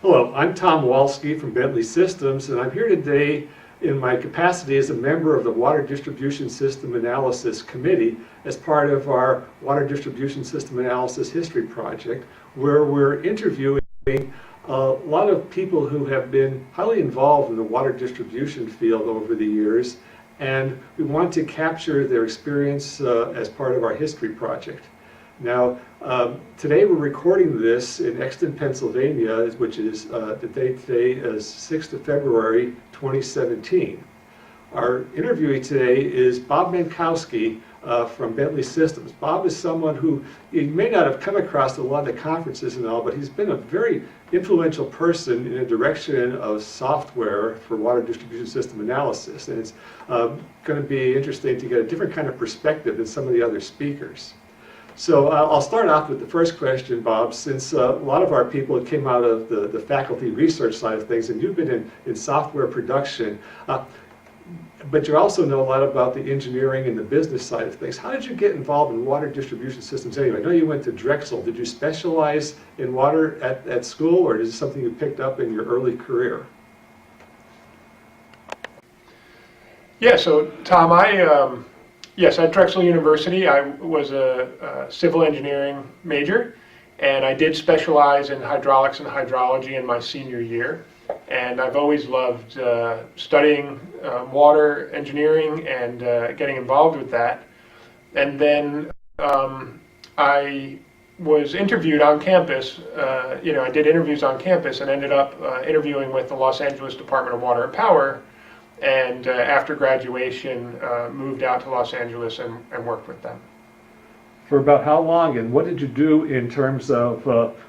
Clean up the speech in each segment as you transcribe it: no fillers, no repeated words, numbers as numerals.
Hello, I'm Tom Walski from Bentley Systems, and I'm here today in my capacity as a member of the Water Distribution System Analysis Committee as part of our Water Distribution System Analysis History Project, where we're interviewing a lot of people who have been highly involved in the water distribution field over the years, and we want to capture their experience as part of our history project. Now, today we're recording this in Exton, Pennsylvania, which is the date today is 6th of February 2017. Our interviewee today is Bob Mankowski from Bentley Systems. Bob is someone who you may not have come across at a lot of the conferences and all, but he's been a very influential person in the direction of software for water distribution system analysis. And it's going to be interesting to get a different kind of perspective than some of the other speakers. So I'll start off with the first question, Bob, since a lot of our people came out of the faculty research side of things, and you've been in software production, but you also know a lot about the engineering and the business side of things. How did you get involved in water distribution systems anyway? I know you went to Drexel. Did you specialize in water at school, or is it something you picked up in your early career? Yeah, so Tom, yes, at Drexel University, I was a civil engineering major, and I did specialize in hydraulics and hydrology in my senior year. And I've always loved studying water engineering and getting involved with that. And then I was interviewed on campus. I did interviews on campus and ended up interviewing with the Los Angeles Department of Water and Power. And after graduation, moved out to Los Angeles and worked with them. For about how long, and what did you do in terms of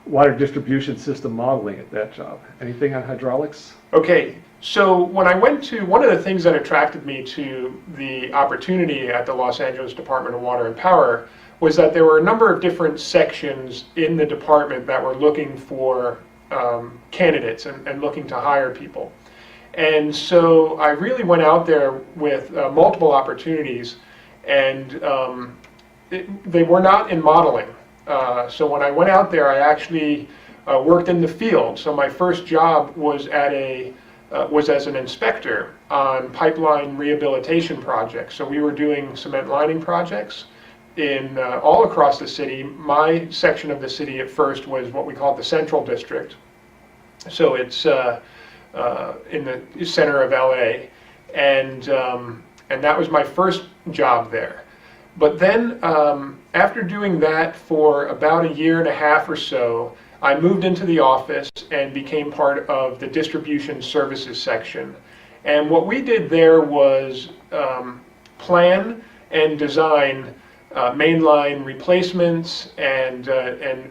water distribution system modeling at that job? Anything on hydraulics? Okay, so when I went to, one of the things that attracted me to the opportunity at the Los Angeles Department of Water and Power was that there were a number of different sections in the department that were looking for candidates and looking to hire people. And so I really went out there with multiple opportunities, and they were not in modeling. So when I went out there, I actually worked in the field. So my first job was was as an inspector on pipeline rehabilitation projects. So we were doing cement lining projects in all across the city. My section of the city at first was what we called the Central District. So it's in the center of LA, and that was my first job there. But then after doing that for about a year and a half or so, I moved into the office and became part of the distribution services section. And what we did there was plan and design mainline replacements and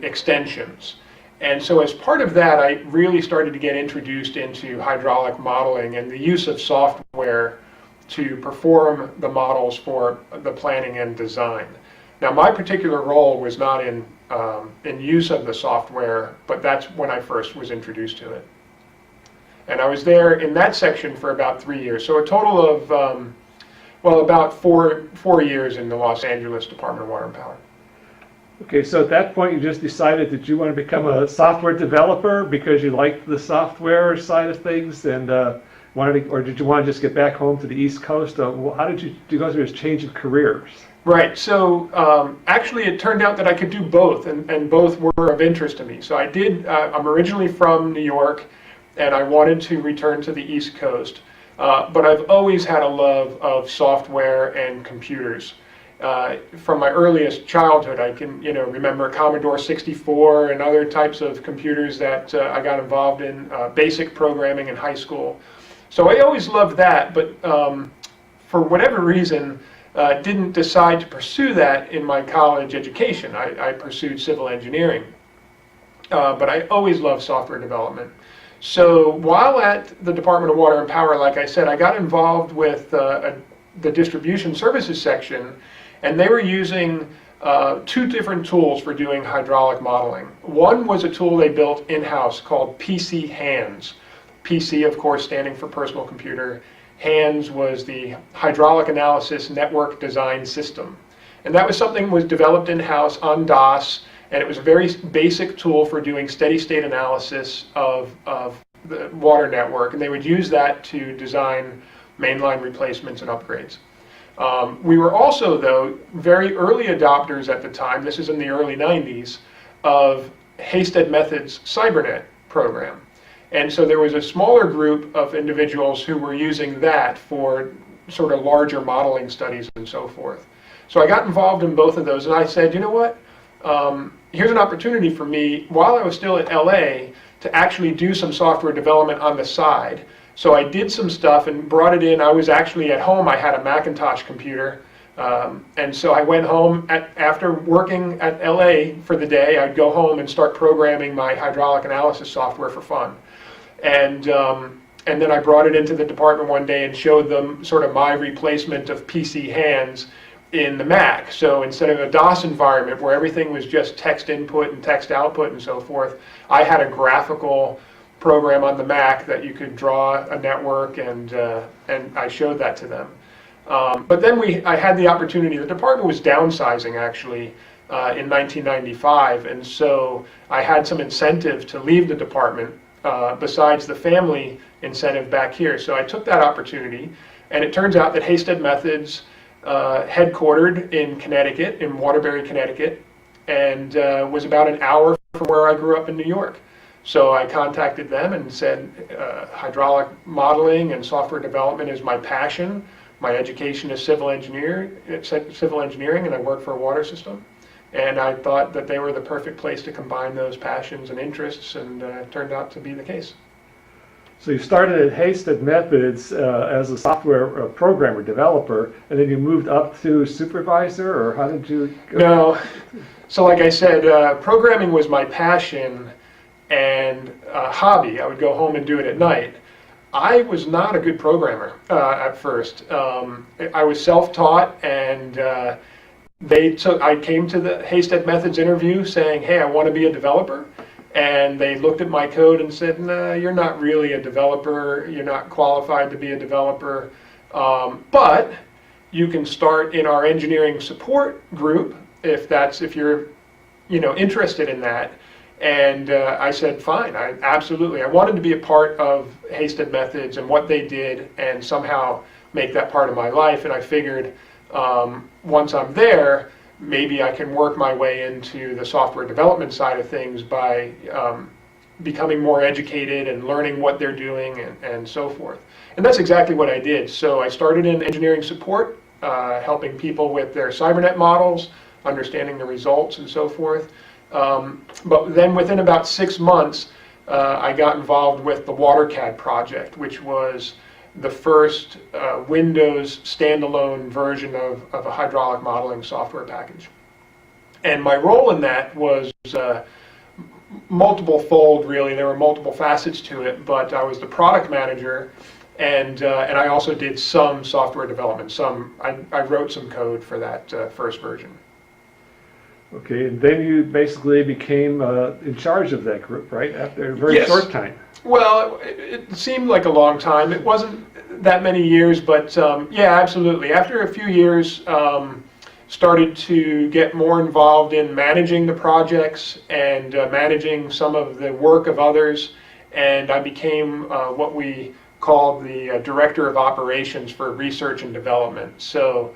extensions. And so as part of that, I really started to get introduced into hydraulic modeling and the use of software to perform the models for the planning and design. Now, my particular role was not in use of the software, but that's when I first was introduced to it. And I was there in that section for about 3 years. So a total of, about four years in the Los Angeles Department of Water and Power. Okay, so at that point you just decided that you want to become a software developer because you liked the software side of things, and or did you want to just get back home to the East Coast? How did you go through this change of careers? Right, so actually it turned out that I could do both, and both were of interest to me. So I did, I'm originally from New York, and I wanted to return to the East Coast, but I've always had a love of software and computers. From my earliest childhood, I can remember Commodore 64 and other types of computers that I got involved in, basic programming in high school. So I always loved that, but for whatever reason, didn't decide to pursue that in my college education. I pursued civil engineering, but I always loved software development. So while at the Department of Water and Power, like I said, I got involved with the distribution services section, and they were using two different tools for doing hydraulic modeling. One was a tool they built in-house called PC Hands. PC, of course, standing for personal computer. Hands was the hydraulic analysis network design system. And that was something that was developed in-house on DOS and it was a very basic tool for doing steady state analysis of the water network, and they would use that to design mainline replacements and upgrades. We were also, though, very early adopters at the time, this is in the early 90s, of Hasted Methods CyberNet program. And so there was a smaller group of individuals who were using that for sort of larger modeling studies and so forth. So I got involved in both of those, and I said, you know what, here's an opportunity for me, while I was still at LA, to actually do some software development on the side. So I did some stuff and brought it in. I was actually at home. I had a Macintosh computer. And so I went home after working at LA for the day. I'd go home and start programming my hydraulic analysis software for fun. And then I brought it into the department one day and showed them sort of my replacement of PC hands in the Mac. So instead of a DOS environment where everything was just text input and text output and so forth, I had a graphical program on the Mac that you could draw a network, and I showed that to them. But then I had the opportunity, the department was downsizing actually in 1995, and so I had some incentive to leave the department besides the family incentive back here. So I took that opportunity, and it turns out that Hasted Methods headquartered in Connecticut, in Waterbury, Connecticut, and was about an hour from where I grew up in New York. So I contacted them and said, hydraulic modeling and software development is my passion. My education is civil engineering, and I work for a water system. And I thought that they were the perfect place to combine those passions and interests, and it turned out to be the case. So you started at Hasted Methods as a software programmer, developer, and then you moved up to supervisor, or how did you go? No. So like I said, programming was my passion and hobby. I would go home and do it at night. I was not a good programmer at first. I was self-taught, and I came to the Hasted Methods interview saying, hey, I want to be a developer. And they looked at my code and said, no, you're not really a developer. You're not qualified to be a developer. But you can start in our engineering support group if you're interested in that. And I said, fine, absolutely. I wanted to be a part of Hasted Methods and what they did and somehow make that part of my life. And I figured once I'm there, maybe I can work my way into the software development side of things by becoming more educated and learning what they're doing and so forth. And that's exactly what I did. So I started in engineering support, helping people with their CyberNet models, understanding the results and so forth. But then within about 6 months, I got involved with the WaterCAD project, which was the first Windows standalone version of a hydraulic modeling software package. And my role in that was multiple-fold, really. There were multiple facets to it, but I was the product manager, and I also did some software development. I wrote some code for that first version. Okay, and then you basically became in charge of that group, right? After a very short time. Well, it seemed like a long time. It wasn't that many years, but yeah, absolutely. After a few years, started to get more involved in managing the projects and managing some of the work of others, and I became what we called the Director of Operations for Research and Development. So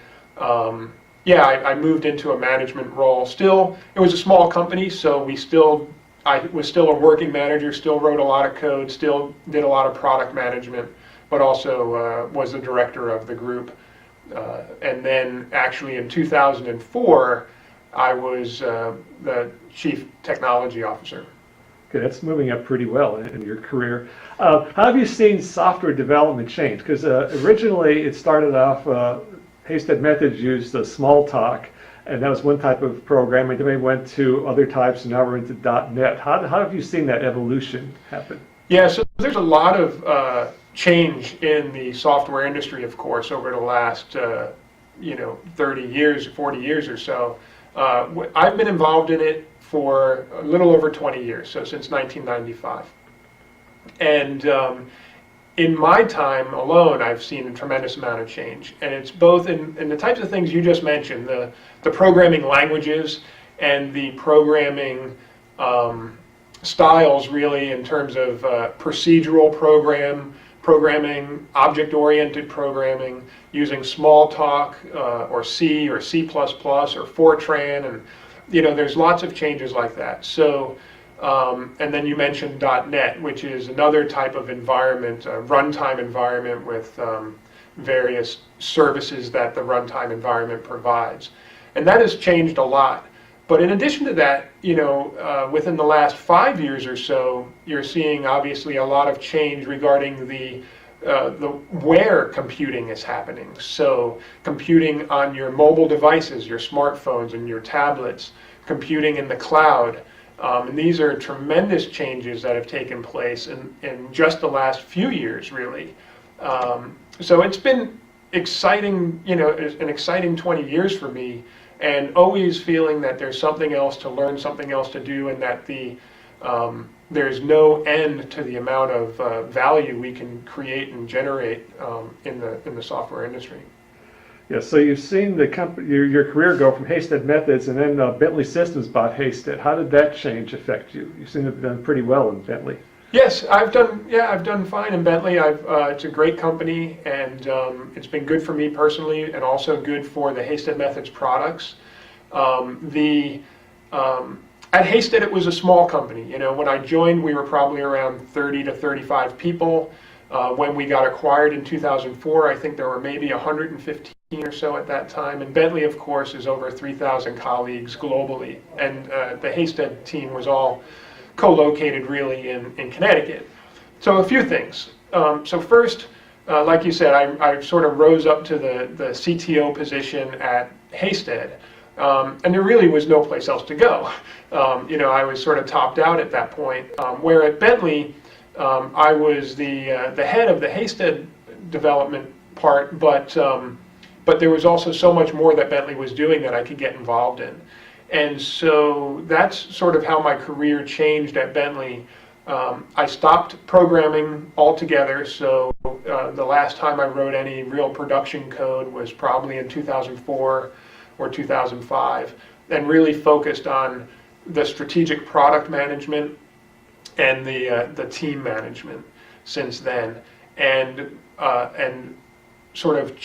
yeah, I moved into a management role. Still, it was a small company, so I was still a working manager, still wrote a lot of code, still did a lot of product management, but also was the director of the group. And then actually in 2004, I was the chief technology officer. Okay, that's moving up pretty well in your career. How have you seen software development change? Because originally it started off, Hasted Methods used Smalltalk, and that was one type of programming. Then we went to other types, and now we're into .NET. How have you seen that evolution happen? Yeah, so there's a lot of change in the software industry, of course, over the last 30 years, 40 years or so. I've been involved in it for a little over 20 years, so since 1995. And in my time alone, I've seen a tremendous amount of change, and it's both in the types of things you just mentioned, the programming languages and the programming styles, really, in terms of procedural programming, object-oriented programming, using Smalltalk or C or C++ or Fortran, and there's lots of changes like that. So, and then you mentioned .NET, which is another type of environment, a runtime environment with various services that the runtime environment provides. And that has changed a lot. But in addition to that, within the last 5 years or so, you're seeing obviously a lot of change regarding the where computing is happening. So computing on your mobile devices, your smartphones and your tablets, computing in the cloud. And these are tremendous changes that have taken place in just the last few years, really. So it's been exciting, an exciting 20 years for me, and always feeling that there's something else to learn, something else to do, and that there's no end to the amount of value we can create and generate in the software industry. Yeah, so you've seen your career go from Hasted Methods, and then Bentley Systems bought Hasted. How did that change affect you? You seem to have done pretty well in Bentley. Yes, I've done fine in Bentley. It's a great company, and it's been good for me personally, and also good for the Hasted Methods products. At Hasted, it was a small company. When I joined, we were probably around 30 to 35 people. When we got acquired in 2004, I think there were maybe 115 or so at that time. And Bentley, of course, is over 3,000 colleagues globally. And the Hasted team was all co-located really in Connecticut. So a few things. So first, like you said, I sort of rose up to the CTO position at Hasted. And there really was no place else to go. I was sort of topped out at that point. Where at Bentley, I was the head of the Hasted development part, but there was also so much more that Bentley was doing that I could get involved in. And so that's sort of how my career changed at Bentley. I stopped programming altogether, so the last time I wrote any real production code was probably in 2004 or 2005, and really focused on the strategic product management and the team management since then, and sort of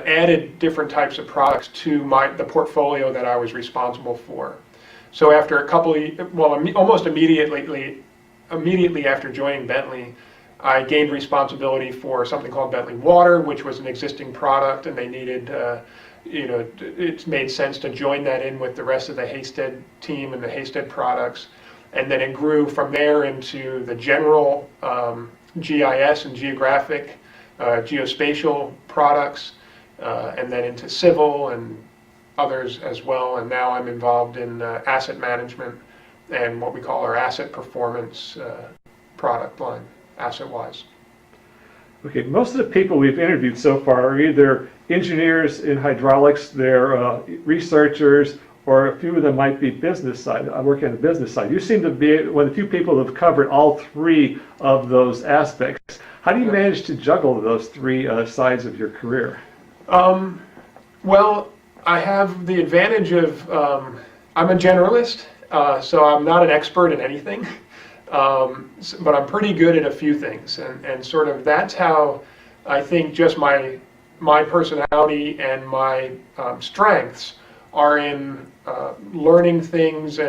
added different types of products to the portfolio that I was responsible for. So after almost immediately after joining Bentley, I gained responsibility for something called Bentley Water, which was an existing product, and they needed, it made sense to join that in with the rest of the Hasted team and the Hasted products. And then it grew from there into the general GIS and geographic, geospatial products, and then into civil and others as well. And now I'm involved in asset management and what we call our asset performance product line, AssetWise. Okay, most of the people we've interviewed so far are either engineers in hydraulics, they're researchers, or a few of them might be business side, working on the business side. You seem to be one of the few people who have covered all three of those aspects. How do you manage to juggle those three sides of your career? Well, I have the advantage of, I'm a generalist, so I'm not an expert in anything, but I'm pretty good at a few things, and sort of that's how I think just my personality and my strengths are in learning things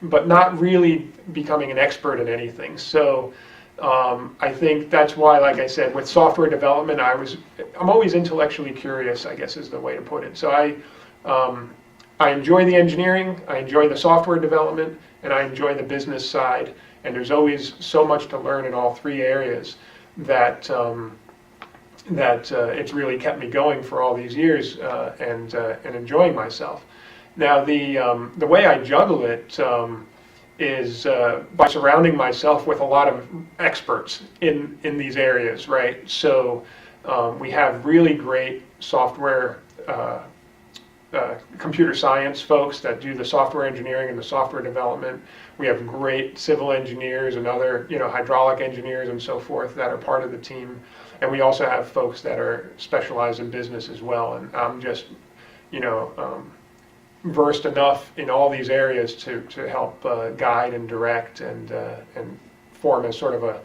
but not really becoming an expert in anything. So I think that's why, like I said, with software development, I'm always intellectually curious, I guess is the way to put it. So I enjoy the engineering, I enjoy the software development, and I enjoy the business side. And there's always so much to learn in all three areas that it's really kept me going for all these years and enjoying myself. Now the way I juggle it is by surrounding myself with a lot of experts in these areas, right? So we have really great software, computer science folks that do the software engineering and the software development. We have great civil engineers and other, hydraulic engineers and so forth that are part of the team. And we also have folks that are specialized in business as well. And I'm just, versed enough in all these areas to help guide and direct and form as sort of a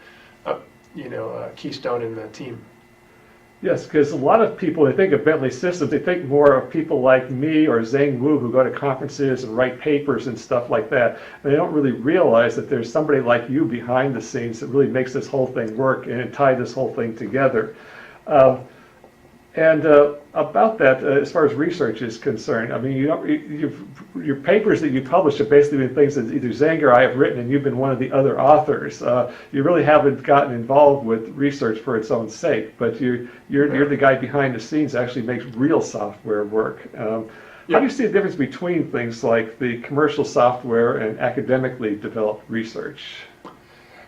keystone in the team. Yes, because a lot of people, they think of Bentley Systems, they think more of people like me or Zhang Wu who go to conferences and write papers and stuff like that. And they don't really realize that there's somebody like you behind the scenes that really makes this whole thing work and tie this whole thing together. About that, as far as research is concerned, I mean, your papers that you publish have basically been things that either Zhang or I have written, and you've been one of the other authors. You really haven't gotten involved with research for its own sake, but you're the guy behind the scenes that actually makes real software work. How do you see the difference between things like the commercial software and academically developed research?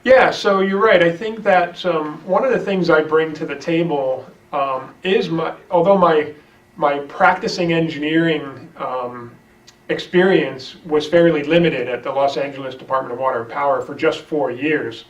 Yeah, so you're right. I think that one of the things I bring to the table is although my practicing engineering experience was fairly limited at the Los Angeles Department of Water and Power for just 4 years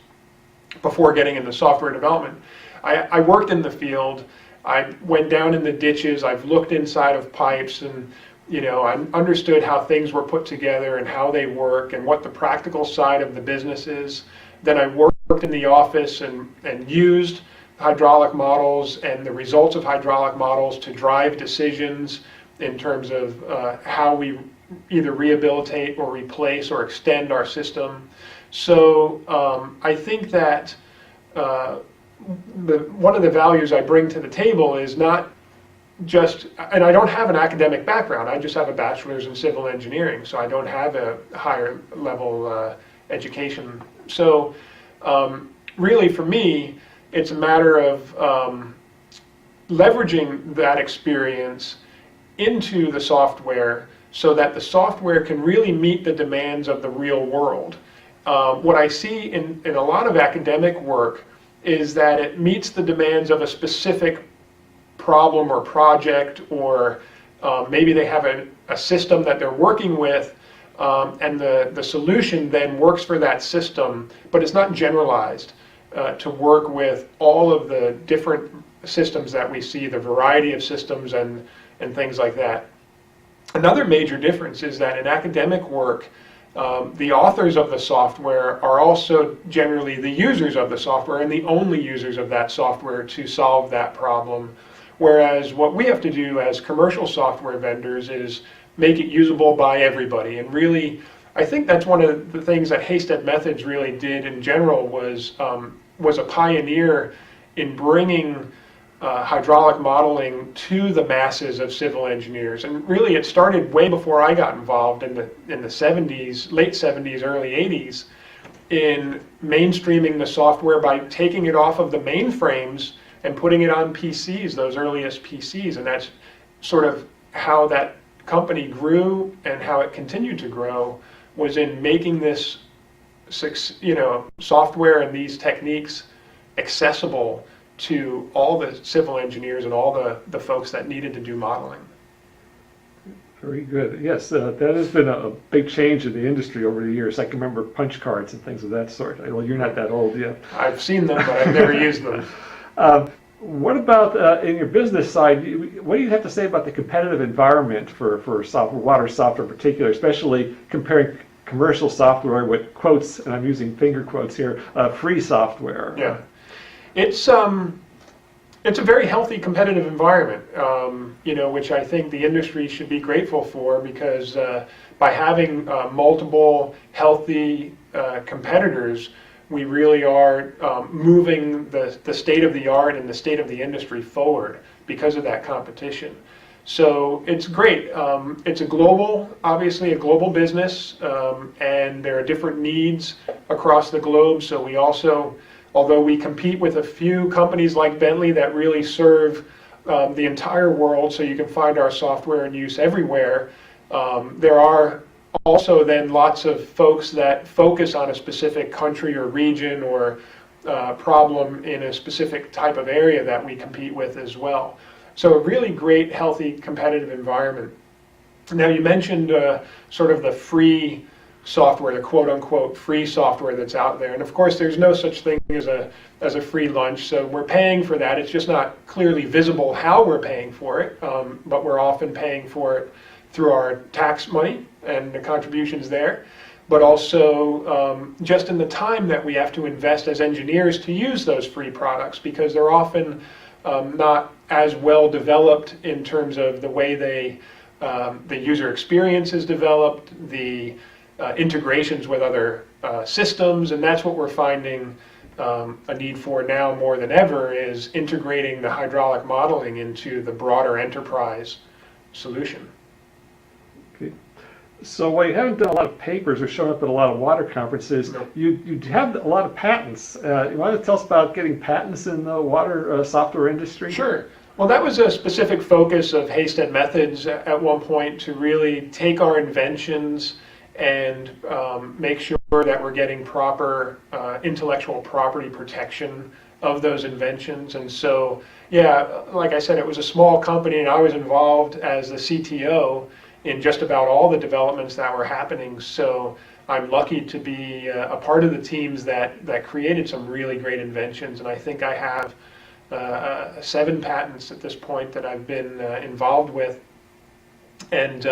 before getting into software development. I worked in the field. I went down in the ditches. I've looked inside of pipes, and I understood how things were put together and how they work and what the practical side of the business is. Then I worked in the office and used hydraulic models and the results of hydraulic models to drive decisions in terms of how we either rehabilitate or replace or extend our system. So I think that one of the values I bring to the table is not just, and I don't have an academic background, I just have a bachelor's in civil engineering, so I don't have a higher level education. So really for me, it's a matter of leveraging that experience into the software so that the software can really meet the demands of the real world. What I see in a lot of academic work is that it meets the demands of a specific problem or project, or maybe they have a system that they're working with, and the solution then works for that system, but it's not generalized to work with all of the different systems that we see, the variety of systems and things like that. Another major difference is that in academic work, the authors of the software are also generally the users of the software and the only users of that software to solve that problem. Whereas what we have to do as commercial software vendors is make it usable by everybody. And really, I think that's one of the things that Hasted Methods really did in general was a pioneer in bringing hydraulic modeling to the masses of civil engineers. And really it started way before I got involved in the 70s, late 70s, early 80s, in mainstreaming the software by taking it off of the mainframes and putting it on PCs, those earliest PCs. And that's sort of how that company grew and how it continued to grow, was in making this software and these techniques accessible to all the civil engineers and all the folks that needed to do modeling. Very good. Yes, that has been a big change in the industry over the years. I can remember punch cards and things of that sort. Well, you're not that old yet. I've seen them, but I've never used them. What about in your business side? What do you have to say about the competitive environment for software, water software in particular, especially comparing commercial software with quotes, and I'm using finger quotes here, free software? Yeah, it's a very healthy competitive environment, which I think the industry should be grateful for, because by having multiple healthy competitors, we really are moving the state of the art and the state of the industry forward because of that competition. So it's great. It's obviously a global business, and there are different needs across the globe. So we also, although we compete with a few companies like Bentley that really serve the entire world, so you can find our software in use everywhere, there are also then lots of folks that focus on a specific country or region or problem in a specific type of area that we compete with as well. So a really great, healthy, competitive environment. Now you mentioned sort of the free software, the quote-unquote free software that's out there. And of course, there's no such thing as a free lunch, so we're paying for that. It's just not clearly visible how we're paying for it, but we're often paying for it through our tax money and the contributions there, but also just in the time that we have to invest as engineers to use those free products, because they're often not as well developed in terms of the way the user experience is developed, the integrations with other systems, and that's what we're finding a need for now more than ever, is integrating the hydraulic modeling into the broader enterprise solution. Okay. So while you haven't done a lot of papers or shown up at a lot of water conferences, No. you have a lot of patents. You want to tell us about getting patents in the water software industry? Sure. Well, that was a specific focus of Hasted Methods at one point, to really take our inventions and make sure that we're getting proper intellectual property protection of those inventions. And so, yeah, like I said, it was a small company, and I was involved as the CTO in just about all the developments that were happening. So I'm lucky to be a part of the teams that created some really great inventions, and I think I have 7 patents at this point that I've been involved with. And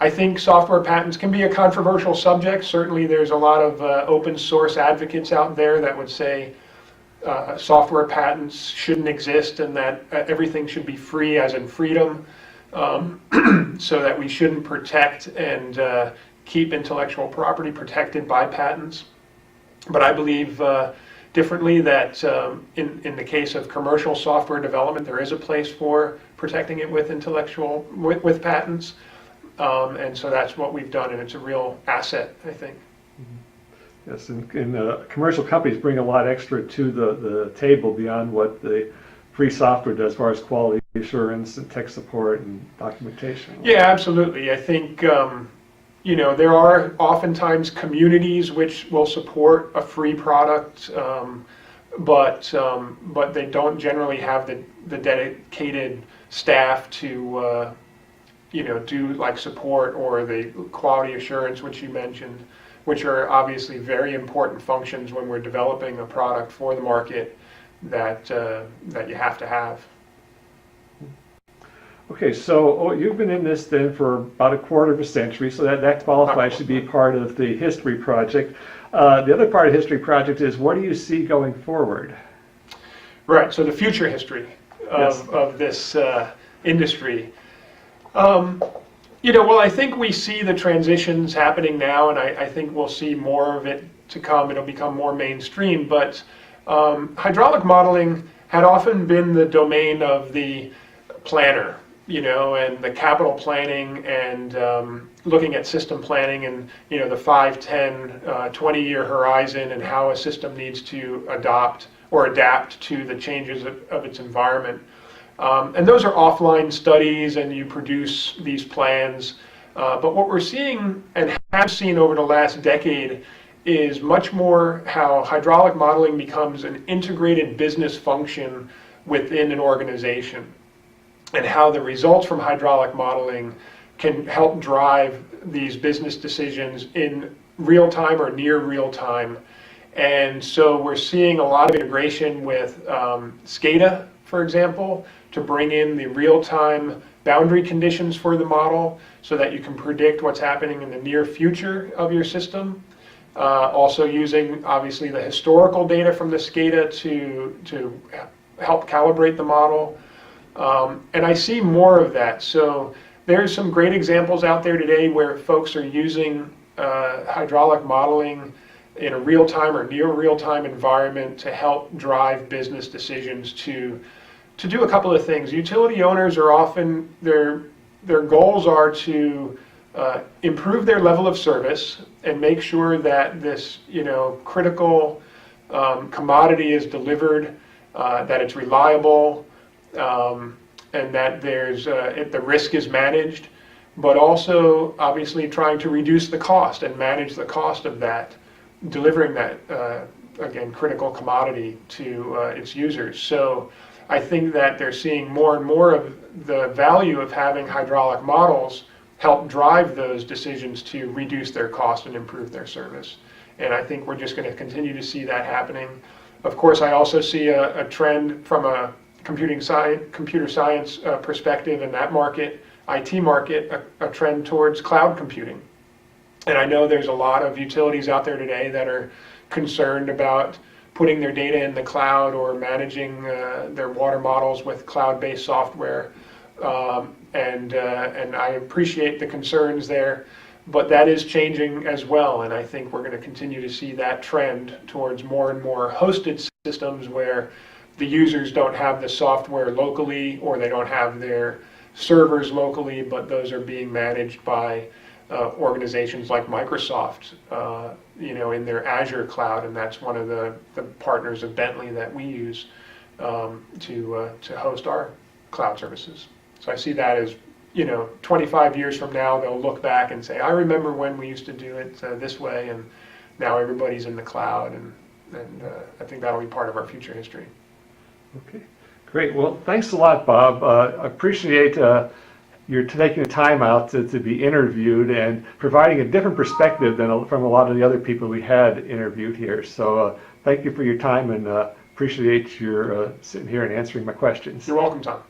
I think software patents can be a controversial subject. Certainly there's a lot of open source advocates out there that would say software patents shouldn't exist, and that everything should be free, as in freedom, so that we shouldn't protect and keep intellectual property protected by patents. But I believe differently, that in the case of commercial software development, there is a place for protecting it with with patents. And so that's what we've done, and it's a real asset, I think. Yes, and commercial companies bring a lot extra to the table beyond what the free software does, as far as quality assurance and tech support and documentation. Yeah, absolutely. I think there are oftentimes communities which will support a free product, but they don't generally have the dedicated staff to do like support or the quality assurance, which you mentioned, which are obviously very important functions when we're developing a product for the market that you have to have. Okay, so you've been in this then for about a quarter of a century, so that qualifies to be part of the history project. The other part of the history project is, what do you see going forward? Right, so the future history of this industry. Well, I think we see the transitions happening now, and I think we'll see more of it to come. It'll become more mainstream, but hydraulic modeling had often been the domain of the planner, and the capital planning, and looking at system planning, and the 5, 10, 20-year horizon, and how a system needs to adapt to the changes of its environment. And those are offline studies, and you produce these plans. But what we're seeing, and have seen over the last decade, is much more how hydraulic modeling becomes an integrated business function within an organization, and how the results from hydraulic modeling can help drive these business decisions in real time or near real time. And so we're seeing a lot of integration with SCADA, for example, to bring in the real-time boundary conditions for the model, so that you can predict what's happening in the near future of your system. Also using, obviously, the historical data from the SCADA to help calibrate the model. And I see more of that. So there's some great examples out there today where folks are using hydraulic modeling in a real-time or near real-time environment to help drive business decisions to do a couple of things. Utility owners are often, their goals are to improve their level of service and make sure that this critical commodity is delivered, that it's reliable, and that the risk is managed, but also obviously trying to reduce the cost and manage the cost of that, delivering that again, critical commodity to its users. So I think that they're seeing more and more of the value of having hydraulic models help drive those decisions to reduce their cost and improve their service. And I think we're just going to continue to see that happening. Of course, I also see a trend from a computer science perspective in that market, IT market, a trend towards cloud computing. And I know there's a lot of utilities out there today that are concerned about putting their data in the cloud or managing their water models with cloud-based software. And I appreciate the concerns there, but that is changing as well. And I think we're going to continue to see that trend towards more and more hosted systems where the users don't have the software locally or they don't have their servers locally, but those are being managed by organizations like Microsoft, in their Azure cloud, and that's one of the partners of Bentley that we use to host our cloud services. So I see that as, 25 years from now, they'll look back and say, I remember when we used to do it this way, and now everybody's in the cloud, and I think that'll be part of our future history. Okay, great. Well, thanks a lot, Bob. I appreciate you're taking the time out to be interviewed and providing a different perspective than from a lot of the other people we had interviewed here. So thank you for your time, and appreciate your sitting here and answering my questions. You're welcome, Tom.